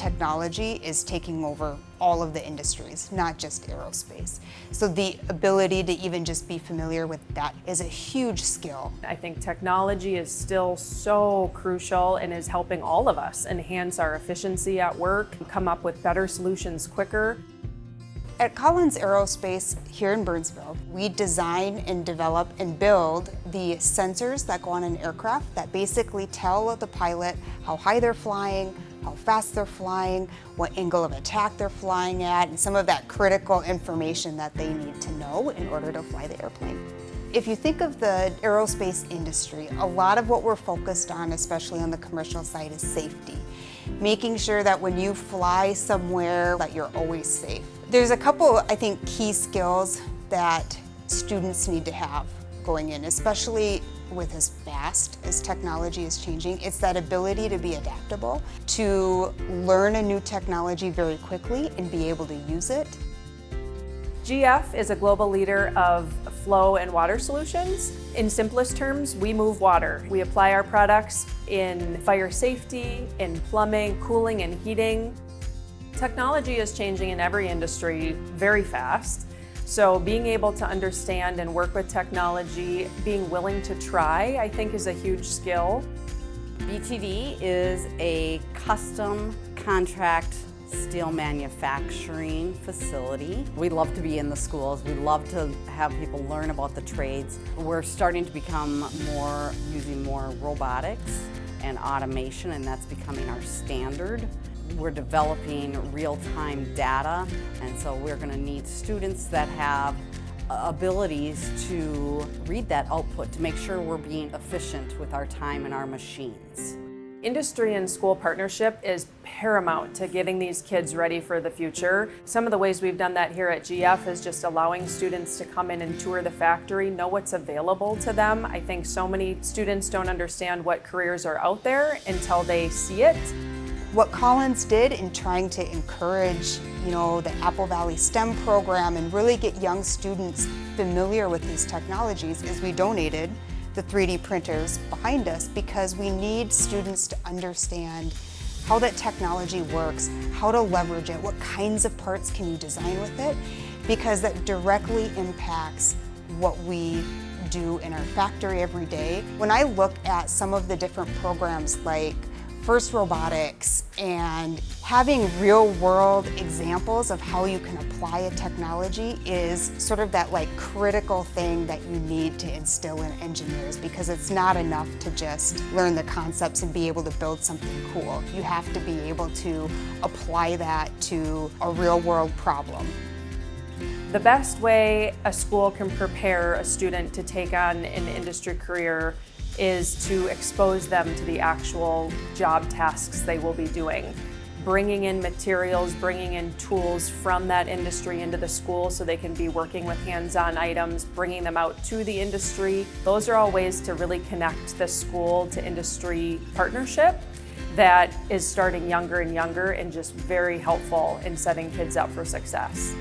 technology is taking over all of the industries, not just aerospace. So the ability to even just be familiar with that is a huge skill. I think technology is still so crucial and is helping all of us enhance our efficiency at work, come up with better solutions quicker. At Collins Aerospace here in Burnsville, we design and develop and build the sensors that go on an aircraft that basically tell the pilot how high they're flying, how fast they're flying, what angle of attack they're flying at, and some of that critical information that they need to know in order to fly the airplane. If you think of the aerospace industry, a lot of what we're focused on, especially on the commercial side, is safety. Making sure that when you fly somewhere that you're always safe. There's a couple, I think, key skills that students need to have going in, especially with as fast as technology is changing. It's that ability to be adaptable, to learn a new technology very quickly and be able to use it. GF is a global leader of flow and water solutions. In simplest terms, we move water. We apply our products in fire safety, in plumbing, cooling, and heating. Technology is changing in every industry very fast. So being able to understand and work with technology, being willing to try, I think is a huge skill. BTD is a custom contract steel manufacturing facility. We love to be in the schools. We love to have people learn about the trades. We're starting to become using more robotics and automation, and that's becoming our standard. We're developing real-time data, and so we're going to need students that have abilities to read that output to make sure we're being efficient with our time and our machines. Industry and school partnership is paramount to getting these kids ready for the future. Some of the ways we've done that here at GF is just allowing students to come in and tour the factory, know what's available to them. I think so many students don't understand what careers are out there until they see it. What Collins did in trying to encourage, the Apple Valley STEM program and really get young students familiar with these technologies is we donated the 3D printers behind us because we need students to understand how that technology works, how to leverage it, what kinds of parts can you design with it, because that directly impacts what we do in our factory every day. When I look at some of the different programs like First Robotics and having real-world examples of how you can apply a technology is sort of that critical thing that you need to instill in engineers, because it's not enough to just learn the concepts and be able to build something cool. You have to be able to apply that to a real-world problem. The best way a school can prepare a student to take on an industry career is to expose them to the actual job tasks they will be doing. Bringing in materials, bringing in tools from that industry into the school so they can be working with hands-on items, bringing them out to the industry. Those are all ways to really connect the school to industry partnership that is starting younger and younger and just very helpful in setting kids up for success.